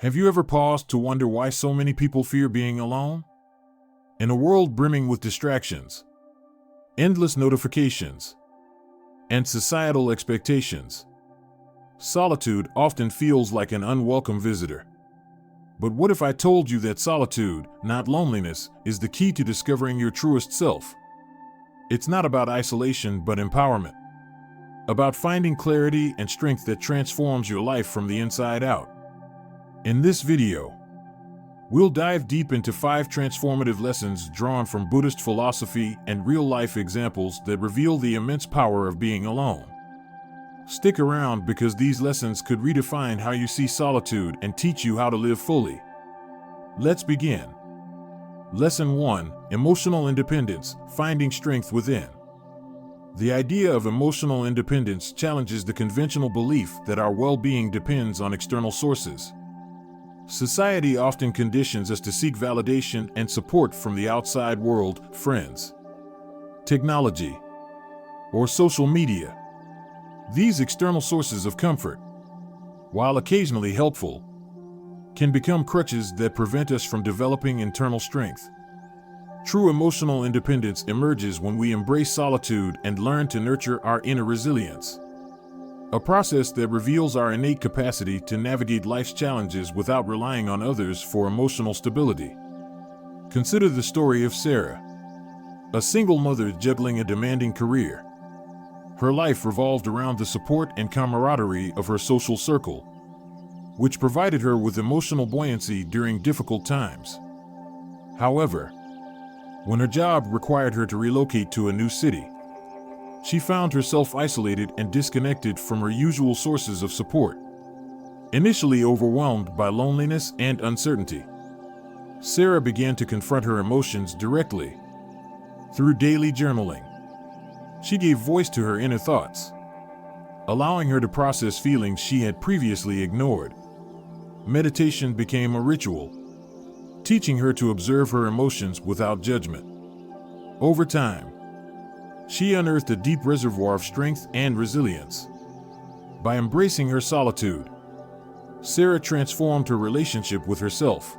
Have you ever paused to wonder why so many people fear being alone? In a world brimming with distractions, endless notifications, and societal expectations, solitude often feels like an unwelcome visitor. But what if I told you that solitude, not loneliness, is the key to discovering your truest self? It's not about isolation but empowerment. About finding clarity and strength that transforms your life from the inside out. In this video, we'll dive deep into 5 transformative lessons drawn from Buddhist philosophy and real-life examples that reveal the immense power of being alone. Stick around because these lessons could redefine how you see solitude and teach you how to live fully. Let's begin. Lesson 1: Emotional Independence, Finding Strength Within. The idea of emotional independence challenges the conventional belief that our well-being depends on external sources. Society often conditions us to seek validation and support from the outside world, friends, technology, or social media. These external sources of comfort, while occasionally helpful, can become crutches that prevent us from developing internal strength. True emotional independence emerges when we embrace solitude and learn to nurture our inner resilience. A process that reveals our innate capacity to navigate life's challenges without relying on others for emotional stability. Consider the story of Sarah, a single mother juggling a demanding career. Her life revolved around the support and camaraderie of her social circle, which provided her with emotional buoyancy during difficult times. However, when her job required her to relocate to a new city, she found herself isolated and disconnected from her usual sources of support. Initially overwhelmed by loneliness and uncertainty, Sarah began to confront her emotions directly. Through daily journaling, she gave voice to her inner thoughts, allowing her to process feelings she had previously ignored. Meditation became a ritual, teaching her to observe her emotions without judgment. Over time, she unearthed a deep reservoir of strength and resilience. By embracing her solitude, Sarah transformed her relationship with herself,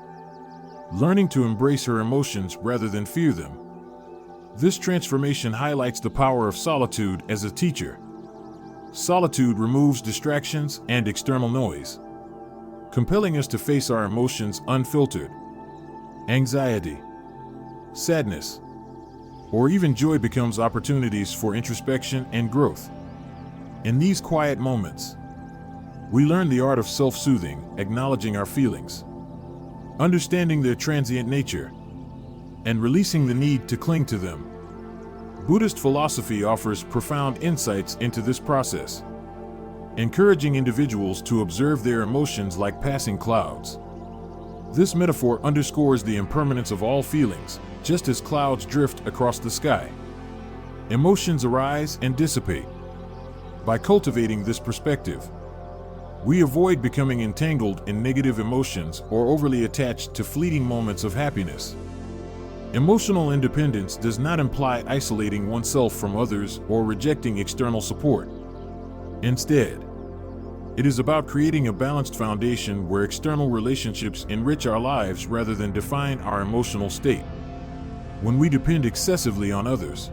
learning to embrace her emotions rather than fear them. This transformation highlights the power of solitude as a teacher. Solitude removes distractions and external noise, compelling us to face our emotions unfiltered. Anxiety, sadness, or even joy becomes opportunities for introspection and growth. In these quiet moments, we learn the art of self-soothing, acknowledging our feelings, understanding their transient nature, and releasing the need to cling to them. Buddhist philosophy offers profound insights into this process, encouraging individuals to observe their emotions like passing clouds. This metaphor underscores the impermanence of all feelings, just as clouds drift across the sky. Emotions arise and dissipate. By cultivating this perspective, we avoid becoming entangled in negative emotions or overly attached to fleeting moments of happiness. Emotional independence does not imply isolating oneself from others or rejecting external support. Instead, it is about creating a balanced foundation where external relationships enrich our lives rather than define our emotional state. When we depend excessively on others,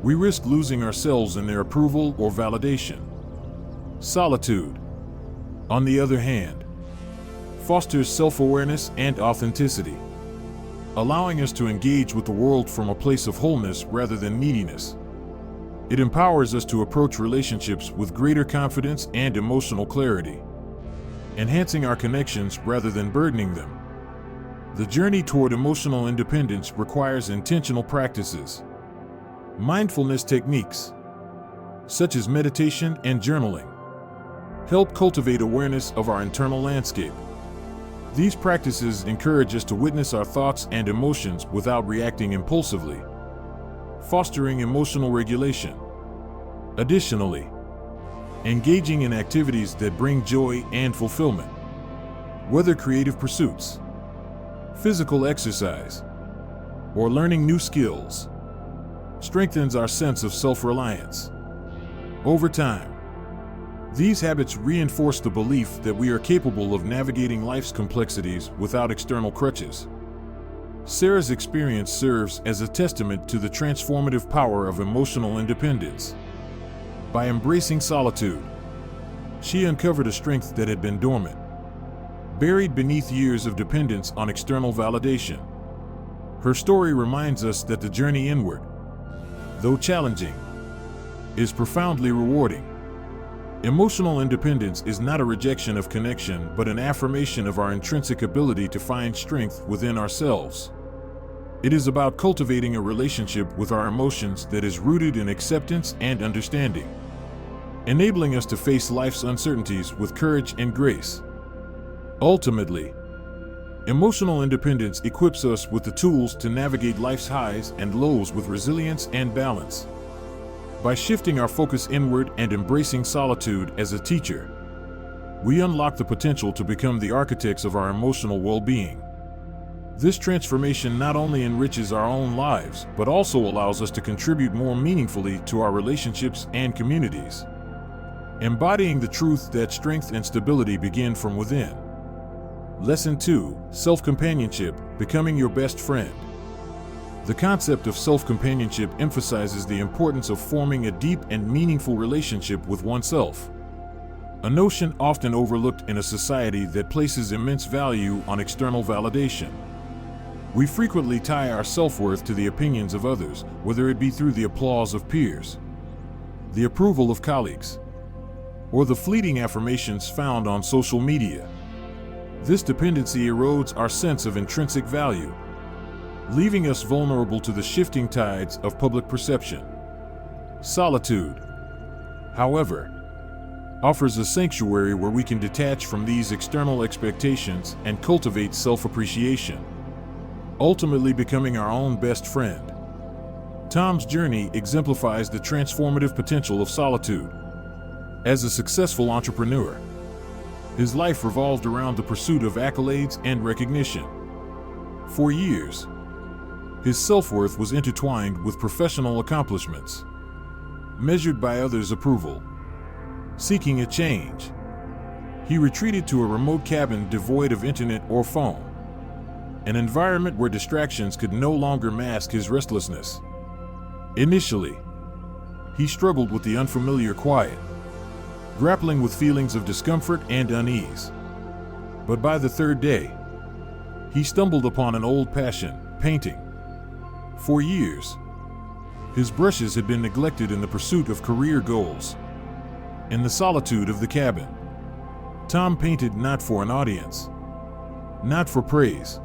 we risk losing ourselves in their approval or validation. Solitude, on the other hand, fosters self-awareness and authenticity, allowing us to engage with the world from a place of wholeness rather than neediness. It empowers us to approach relationships with greater confidence and emotional clarity, enhancing our connections rather than burdening them. The journey toward emotional independence requires intentional practices. Mindfulness techniques, such as meditation and journaling, help cultivate awareness of our internal landscape. These practices encourage us to witness our thoughts and emotions without reacting impulsively, fostering emotional regulation. Additionally, engaging in activities that bring joy and fulfillment, whether creative pursuits, physical exercise, or learning new skills, strengthens our sense of self-reliance. Over time, These habits reinforce the belief that we are capable of navigating life's complexities without external crutches. Sarah's experience serves as a testament to the transformative power of emotional independence. By embracing solitude, she uncovered a strength that had been dormant, buried beneath years of dependence on external validation. Her story reminds us that the journey inward, though challenging, is profoundly rewarding. Emotional independence is not a rejection of connection, but an affirmation of our intrinsic ability to find strength within ourselves. It is about cultivating a relationship with our emotions that is rooted in acceptance and understanding, enabling us to face life's uncertainties with courage and grace. Ultimately, emotional independence equips us with the tools to navigate life's highs and lows with resilience and balance. By shifting our focus inward and embracing solitude as a teacher, we unlock the potential to become the architects of our emotional well-being. This transformation not only enriches our own lives, but also allows us to contribute more meaningfully to our relationships and communities, embodying the truth that strength and stability begin from within. Lesson 2: Self-Companionship, Becoming Your Best Friend. The concept of self-companionship emphasizes the importance of forming a deep and meaningful relationship with oneself, a notion often overlooked in a society that places immense value on external validation. We frequently tie our self-worth to the opinions of others, whether it be through the applause of peers, the approval of colleagues, or the fleeting affirmations found on social media. This dependency erodes our sense of intrinsic value, leaving us vulnerable to the shifting tides of public perception. Solitude, however, offers a sanctuary where we can detach from these external expectations and cultivate self-appreciation, ultimately becoming our own best friend. Tom's journey exemplifies the transformative potential of solitude. As a successful entrepreneur, his life revolved around the pursuit of accolades and recognition. For years, his self-worth was intertwined with professional accomplishments, measured by others' approval. Seeking a change, he retreated to a remote cabin devoid of internet or phone, an environment where distractions could no longer mask his restlessness. Initially, he struggled with the unfamiliar quiet, grappling with feelings of discomfort and unease. But by the third day, he stumbled upon an old passion, painting. For years, his brushes had been neglected in the pursuit of career goals. In the solitude of the cabin, Tom painted not for an audience, not for praise,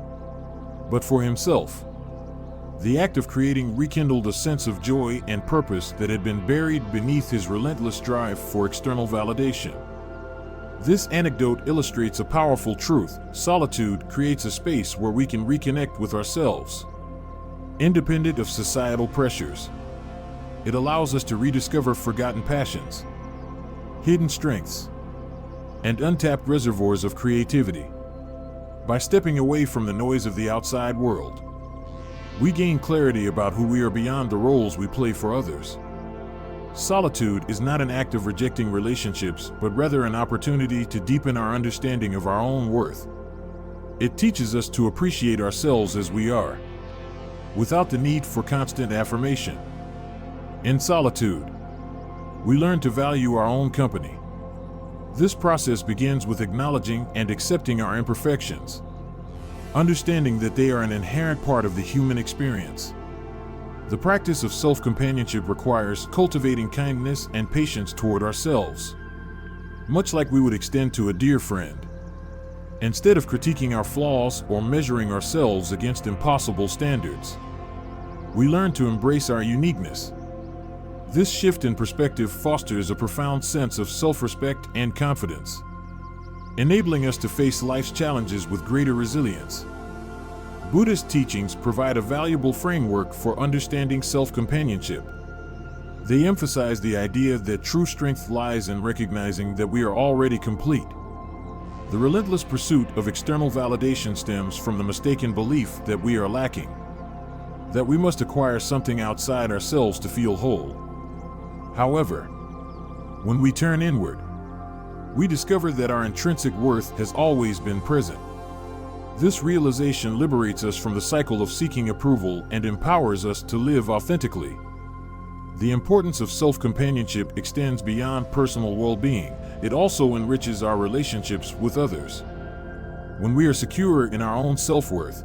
but for himself. The act of creating rekindled a sense of joy and purpose that had been buried beneath his relentless drive for external validation. This anecdote illustrates a powerful truth: solitude creates a space where we can reconnect with ourselves, independent of societal pressures. It allows us to rediscover forgotten passions, hidden strengths, and untapped reservoirs of creativity. By stepping away from the noise of the outside world, we gain clarity about who we are beyond the roles we play for others. Solitude is not an act of rejecting relationships, but rather an opportunity to deepen our understanding of our own worth. It teaches us to appreciate ourselves as we are, without the need for constant affirmation. In solitude, we learn to value our own company. This process begins with acknowledging and accepting our imperfections, understanding that they are an inherent part of the human experience. The practice of self-companionship requires cultivating kindness and patience toward ourselves, much like we would extend to a dear friend. Instead of critiquing our flaws or measuring ourselves against impossible standards, we learn to embrace our uniqueness. This shift in perspective fosters a profound sense of self-respect and confidence, enabling us to face life's challenges with greater resilience. Buddhist teachings provide a valuable framework for understanding self-companionship. They emphasize the idea that true strength lies in recognizing that we are already complete. The relentless pursuit of external validation stems from the mistaken belief that we are lacking, that we must acquire something outside ourselves to feel whole. However, when we turn inward, we discover that our intrinsic worth has always been present. This realization liberates us from the cycle of seeking approval and empowers us to live authentically. The importance of self-companionship extends beyond personal well-being. It also enriches our relationships with others. When we are secure in our own self-worth,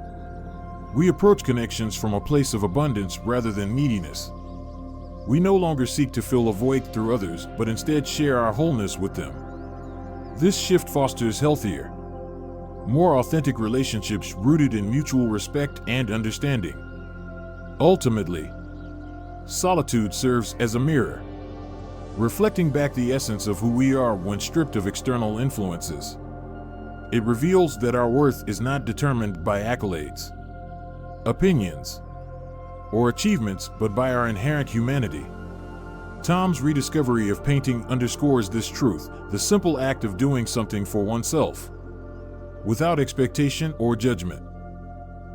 we approach connections from a place of abundance rather than neediness. We no longer seek to fill a void through others, but instead share our wholeness with them. This shift fosters healthier, more authentic relationships rooted in mutual respect and understanding. Ultimately, solitude serves as a mirror, reflecting back the essence of who we are when stripped of external influences. It reveals that our worth is not determined by accolades, opinions, or achievements, but by our inherent humanity. Tom's rediscovery of painting underscores this truth. The simple act of doing something for oneself, without expectation or judgment,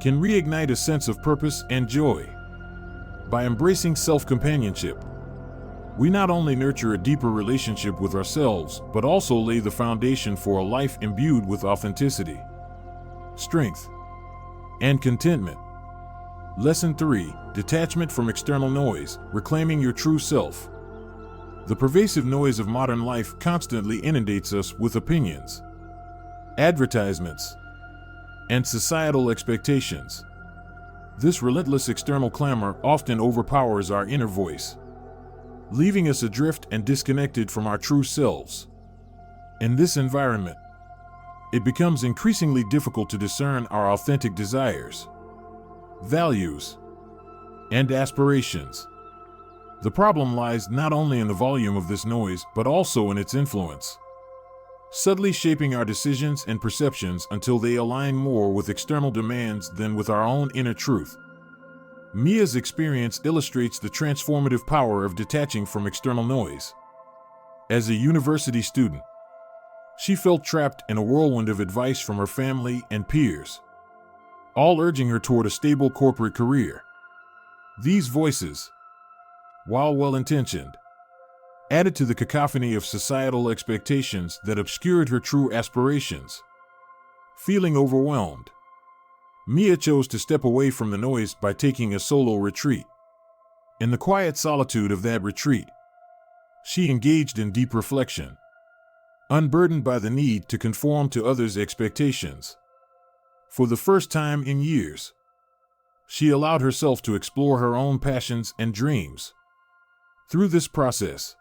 can reignite a sense of purpose and joy. By embracing self-companionship, we not only nurture a deeper relationship with ourselves, but also lay the foundation for a life imbued with authenticity, strength, and contentment. Lesson 3: Detachment from external noise, reclaiming your true self. The pervasive noise of modern life constantly inundates us with opinions, advertisements, and societal expectations. This relentless external clamor often overpowers our inner voice, leaving us adrift and disconnected from our true selves. In this environment, it becomes increasingly difficult to discern our authentic desires, values, and aspirations. The problem lies not only in the volume of this noise, but also in its influence, subtly shaping our decisions and perceptions until they align more with external demands than with our own inner truth. Mia's experience illustrates the transformative power of detaching from external noise. As a university student, she felt trapped in a whirlwind of advice from her family and peers, all urging her toward a stable corporate career. These voices, while well-intentioned, added to the cacophony of societal expectations that obscured her true aspirations. Feeling overwhelmed, Mia chose to step away from the noise by taking a solo retreat. In the quiet solitude of that retreat, she engaged in deep reflection, unburdened by the need to conform to others' expectations. For the first time in years, she allowed herself to explore her own passions and dreams. Through this process,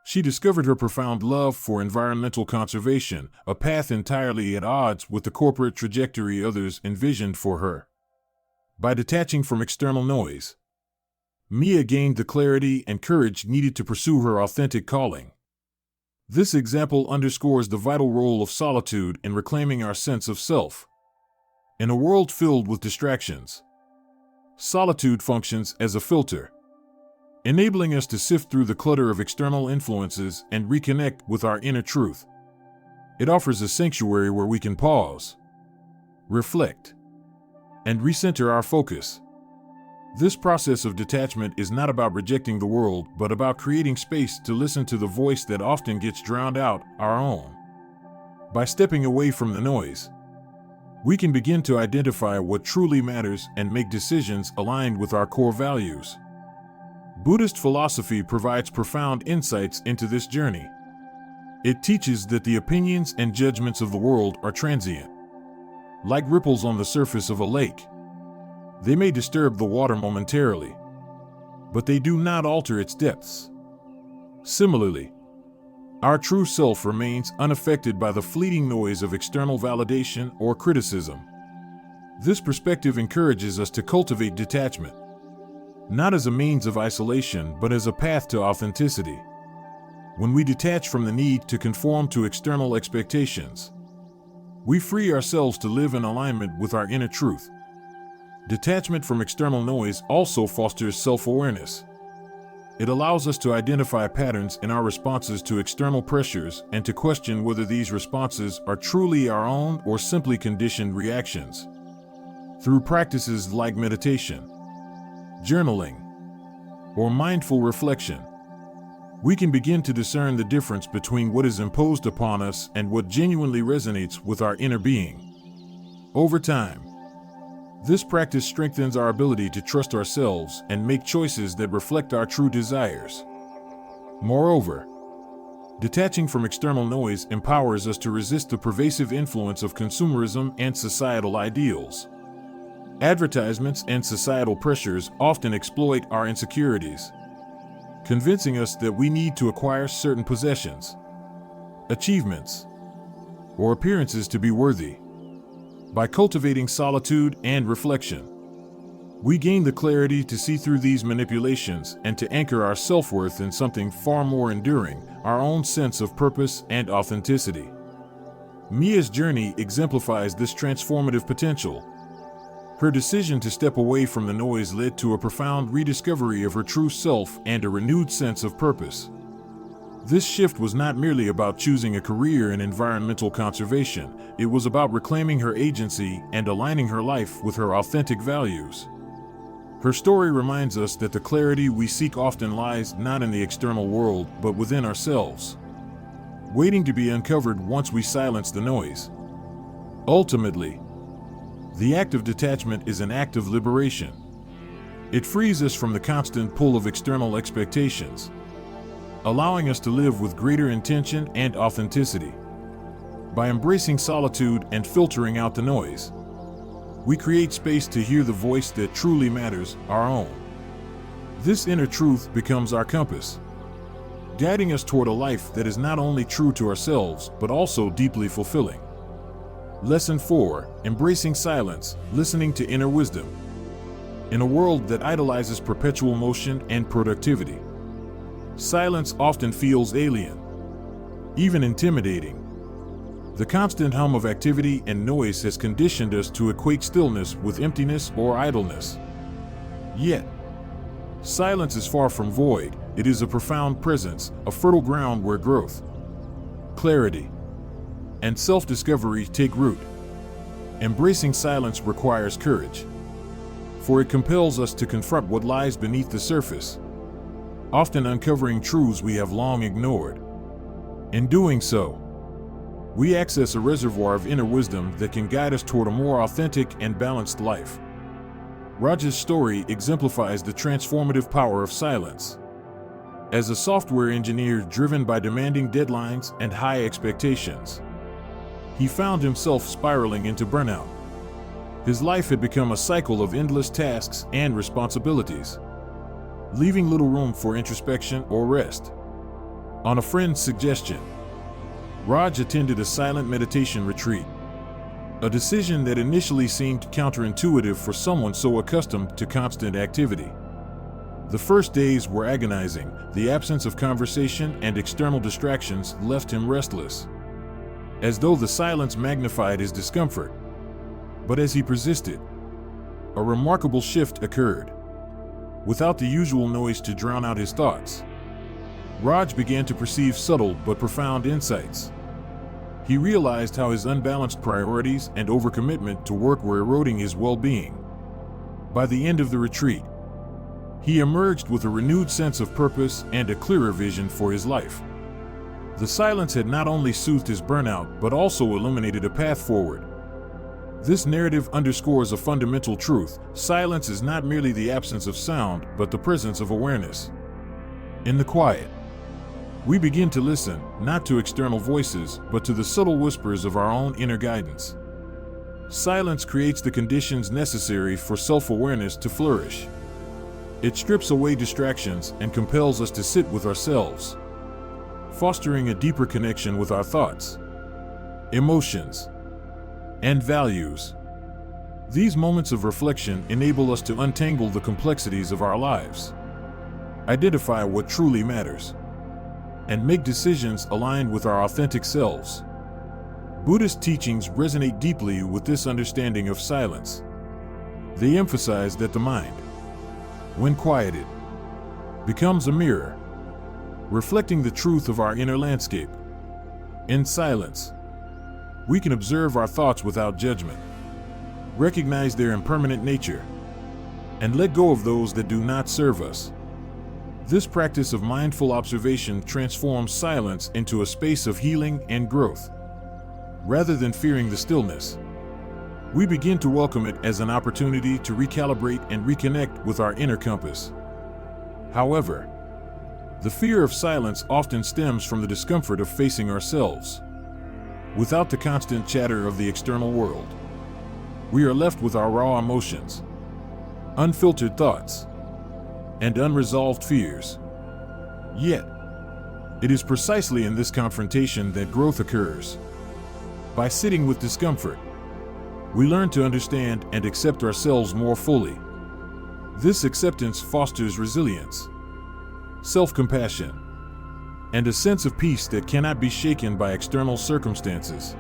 she discovered her profound love for environmental conservation, a path entirely at odds with the corporate trajectory others envisioned for her. By detaching from external noise, Mia gained the clarity and courage needed to pursue her authentic calling. This example underscores the vital role of solitude in reclaiming our sense of self. In a world filled with distractions, solitude functions as a filter, enabling us to sift through the clutter of external influences and reconnect with our inner truth. It offers a sanctuary where we can pause, reflect, and recenter our focus. This process of detachment is not about rejecting the world, but about creating space to listen to the voice that often gets drowned out, our own. By stepping away from the noise, we can begin to identify what truly matters and make decisions aligned with our core values. Buddhist philosophy provides profound insights into this journey. It teaches that the opinions and judgments of the world are transient. Like ripples on the surface of a lake, they may disturb the water momentarily, but they do not alter its depths. Similarly, our true self remains unaffected by the fleeting noise of external validation or criticism. This perspective encourages us to cultivate detachment, not as a means of isolation, but as a path to authenticity. When we detach from the need to conform to external expectations, we free ourselves to live in alignment with our inner truth. Detachment from external noise also fosters self-awareness. It allows us to identify patterns in our responses to external pressures and to question whether these responses are truly our own or simply conditioned reactions. Through practices like meditation, journaling, or mindful reflection, we can begin to discern the difference between what is imposed upon us and what genuinely resonates with our inner being. Over time, this practice strengthens our ability to trust ourselves and make choices that reflect our true desires. Moreover, detaching from external noise empowers us to resist the pervasive influence of consumerism and societal ideals. Advertisements and societal pressures often exploit our insecurities, convincing us that we need to acquire certain possessions, achievements, or appearances to be worthy. By cultivating solitude and reflection, we gain the clarity to see through these manipulations and to anchor our self-worth in something far more enduring, our own sense of purpose and authenticity. Mia's journey exemplifies this transformative potential. Her decision to step away from the noise led to a profound rediscovery of her true self and a renewed sense of purpose. This shift was not merely about choosing a career in environmental conservation, it was about reclaiming her agency and aligning her life with her authentic values. Her story reminds us that the clarity we seek often lies not in the external world, but within ourselves, waiting to be uncovered once we silence the noise. Ultimately, the act of detachment is an act of liberation. It frees us from the constant pull of external expectations, allowing us to live with greater intention and authenticity. By embracing solitude and filtering out the noise, we create space to hear the voice that truly matters, our own. This inner truth becomes our compass, guiding us toward a life that is not only true to ourselves, but also deeply fulfilling. Lesson 4: Embracing silence, listening to inner wisdom. In a world that idolizes perpetual motion and productivity, silence often feels alien, even intimidating. The constant hum of activity and noise has conditioned us to equate stillness with emptiness or idleness. Yet, silence is far from void. It is a profound presence, a fertile ground where growth, clarity, and self-discovery take root. Embracing silence requires courage, for it compels us to confront what lies beneath the surface, often uncovering truths we have long ignored. In doing so, we access a reservoir of inner wisdom that can guide us toward a more authentic and balanced life. Raj's story exemplifies the transformative power of silence. As a software engineer driven by demanding deadlines and high expectations, he found himself spiraling into burnout. His life had become a cycle of endless tasks and responsibilities, leaving little room for introspection or rest. On a friend's suggestion, Raj attended a silent meditation retreat, a decision that initially seemed counterintuitive for someone so accustomed to constant activity. The first days were agonizing. The absence of conversation and external distractions left him restless, as though the silence magnified his discomfort. But as he persisted, a remarkable shift occurred. Without the usual noise to drown out his thoughts, Raj began to perceive subtle but profound insights. He realized how his unbalanced priorities and overcommitment to work were eroding his well-being. By the end of the retreat, he emerged with a renewed sense of purpose and a clearer vision for his life. The silence had not only soothed his burnout, but also illuminated a path forward. This narrative underscores a fundamental truth: silence is not merely the absence of sound, but the presence of awareness. In the quiet, we begin to listen, not to external voices, but to the subtle whispers of our own inner guidance. Silence creates the conditions necessary for self-awareness to flourish. It strips away distractions and compels us to sit with ourselves, fostering a deeper connection with our thoughts, emotions, and values. These moments of reflection enable us to untangle the complexities of our lives, identify what truly matters, and make decisions aligned with our authentic selves. Buddhist teachings resonate deeply with this understanding of silence. They emphasize that the mind, when quieted, becomes a mirror, reflecting the truth of our inner landscape. In silence, we can observe our thoughts without judgment, recognize their impermanent nature, and let go of those that do not serve us. This practice of mindful observation transforms silence into a space of healing and growth. Rather than fearing the stillness, we begin to welcome it as an opportunity to recalibrate and reconnect with our inner compass. However, the fear of silence often stems from the discomfort of facing ourselves. Without the constant chatter of the external world, we are left with our raw emotions, unfiltered thoughts, and unresolved fears. Yet, it is precisely in this confrontation that growth occurs. By sitting with discomfort, we learn to understand and accept ourselves more fully. This acceptance fosters resilience, self-compassion, and a sense of peace that cannot be shaken by external circumstances.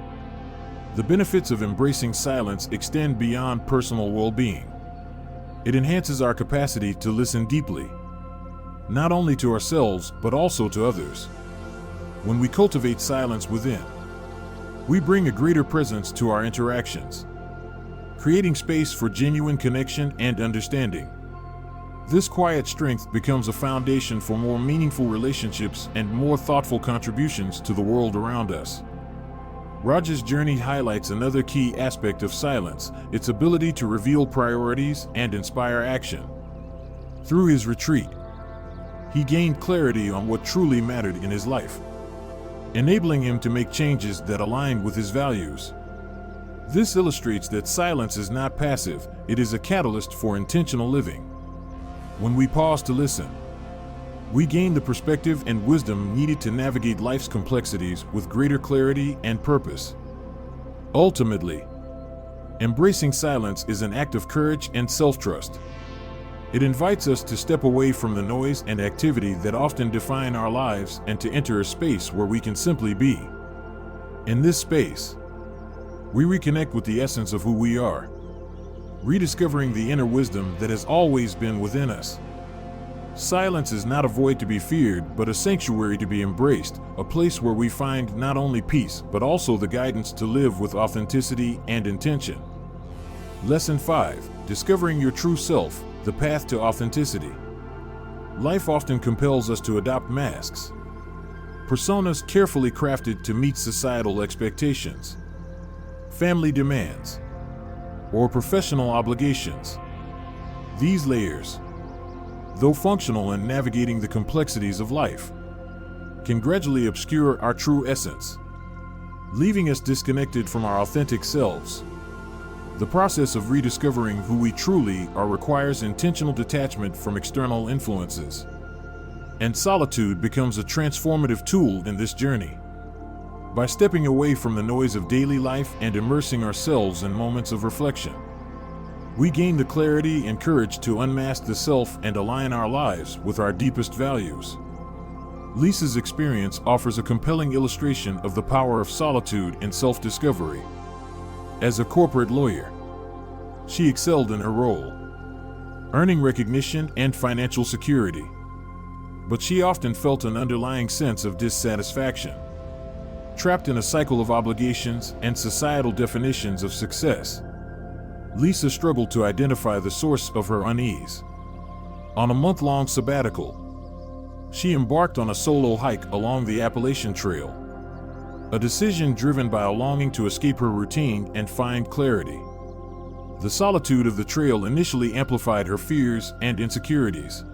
The benefits of embracing silence extend beyond personal well-being. It enhances our capacity to listen deeply, not only to ourselves but also to others. When we cultivate silence within, we bring a greater presence to our interactions, creating space for genuine connection and understanding. This quiet strength becomes a foundation for more meaningful relationships and more thoughtful contributions to the world around us. Raj's journey highlights another key aspect of silence, its ability to reveal priorities and inspire action. Through his retreat, he gained clarity on what truly mattered in his life, enabling him to make changes that aligned with his values. This illustrates that silence is not passive, it is a catalyst for intentional living. When we pause to listen, we gain the perspective and wisdom needed to navigate life's complexities with greater clarity and purpose. Ultimately, embracing silence is an act of courage and self-trust. It invites us to step away from the noise and activity that often define our lives and to enter a space where we can simply be. In this space, we reconnect with the essence of who we are, rediscovering the inner wisdom that has always been within us. Silence is not a void to be feared, but a sanctuary to be embraced, a place where we find not only peace, but also the guidance to live with authenticity and intention. Lesson 5: Discovering your true self, the path to authenticity. Life often compels us to adopt masks, personas carefully crafted to meet societal expectations, family demands, or professional obligations. These layers, though functional in navigating the complexities of life, can gradually obscure our true essence, leaving us disconnected from our authentic selves. The process of rediscovering who we truly are requires intentional detachment from external influences, and solitude becomes a transformative tool in this journey. By stepping away from the noise of daily life and immersing ourselves in moments of reflection, we gain the clarity and courage to unmask the self and align our lives with our deepest values. Lisa's experience offers a compelling illustration of the power of solitude in self-discovery. As a corporate lawyer, she excelled in her role, earning recognition and financial security. But she often felt an underlying sense of dissatisfaction, trapped in a cycle of obligations and societal definitions of success. Lisa struggled to identify the source of her unease. On a month-long sabbatical, she embarked on a solo hike along the Appalachian Trail, a decision driven by a longing to escape her routine and find clarity. The solitude of the trail initially amplified her fears and insecurities,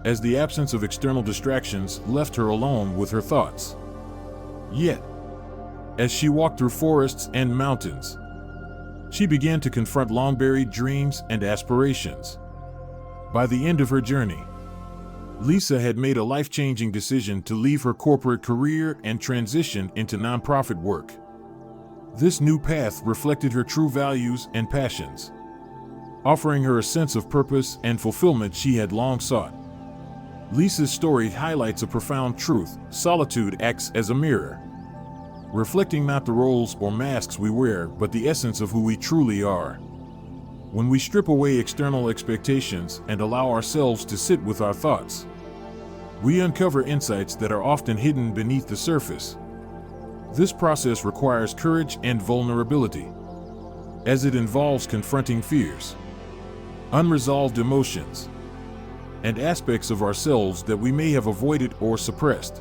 as the absence of external distractions left her alone with her thoughts. Yet, as she walked through forests and mountains, she began to confront long-buried dreams and aspirations. By the end of her journey, Lisa had made a life-changing decision to leave her corporate career and transition into nonprofit work. This new path reflected her true values and passions, offering her a sense of purpose and fulfillment she had long sought. Lisa's story highlights a profound truth: solitude acts as a mirror, reflecting not the roles or masks we wear, but the essence of who we truly are. When we strip away external expectations and allow ourselves to sit with our thoughts, we uncover insights that are often hidden beneath the surface. This process requires courage and vulnerability, as it involves confronting fears, unresolved emotions, and aspects of ourselves that we may have avoided or suppressed.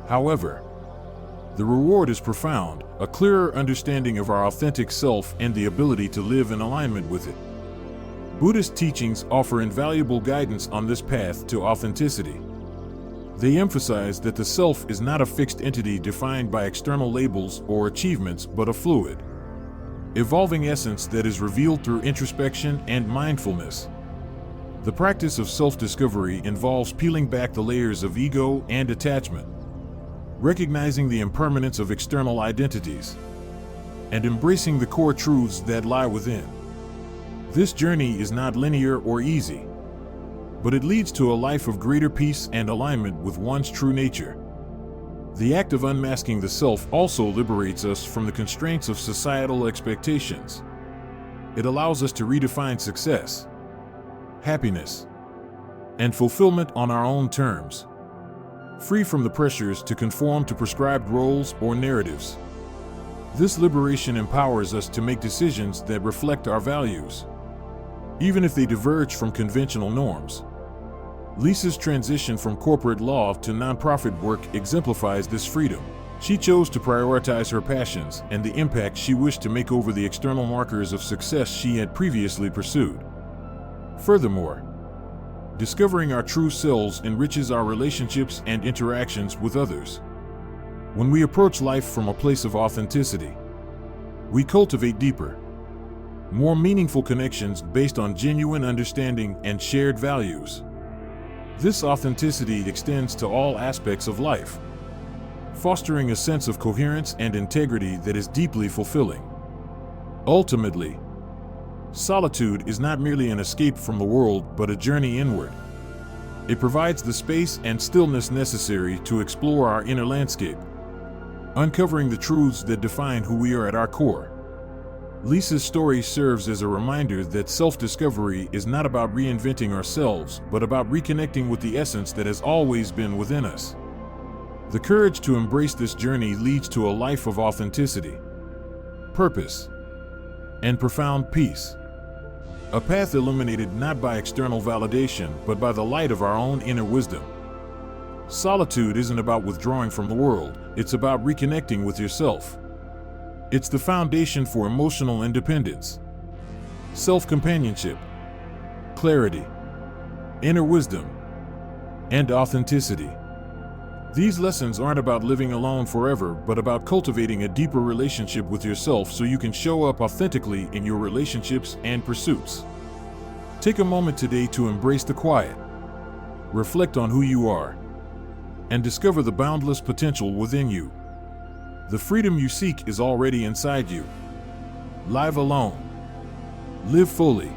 However, the reward is profound, a clearer understanding of our authentic self and the ability to live in alignment with it. Buddhist teachings offer invaluable guidance on this path to authenticity. They emphasize that the self is not a fixed entity defined by external labels or achievements, but a fluid, evolving essence that is revealed through introspection and mindfulness. The practice of self-discovery involves peeling back the layers of ego and attachment, recognizing the impermanence of external identities, and embracing the core truths that lie within. This journey is not linear or easy, but it leads to a life of greater peace and alignment with one's true nature. The act of unmasking the self also liberates us from the constraints of societal expectations. It allows us to redefine success, happiness, and fulfillment on our own terms, free from the pressures to conform to prescribed roles or narratives. This liberation empowers us to make decisions that reflect our values, even if they diverge from conventional norms. Lisa's transition from corporate law to nonprofit work exemplifies this freedom. She chose to prioritize her passions and the impact she wished to make over the external markers of success she had previously pursued. Furthermore, discovering our true selves enriches our relationships and interactions with others. When we approach life from a place of authenticity, we cultivate deeper, more meaningful connections based on genuine understanding and shared values. This authenticity extends to all aspects of life, fostering a sense of coherence and integrity that is deeply fulfilling. Ultimately, solitude is not merely an escape from the world, but a journey inward. It provides the space and stillness necessary to explore our inner landscape, uncovering the truths that define who we are at our core. Lisa's story serves as a reminder that self-discovery is not about reinventing ourselves, but about reconnecting with the essence that has always been within us. The courage to embrace this journey leads to a life of authenticity, purpose, and profound peace. A path illuminated not by external validation, but by the light of our own inner wisdom. Solitude isn't about withdrawing from the world, it's about reconnecting with yourself. It's the foundation for emotional independence, self-companionship, clarity, inner wisdom, and authenticity. These lessons aren't about living alone forever, but about cultivating a deeper relationship with yourself so you can show up authentically in your relationships and pursuits. Take a moment today to embrace the quiet, reflect on who you are, and discover the boundless potential within you. The freedom you seek is already inside you. Live alone. Live fully.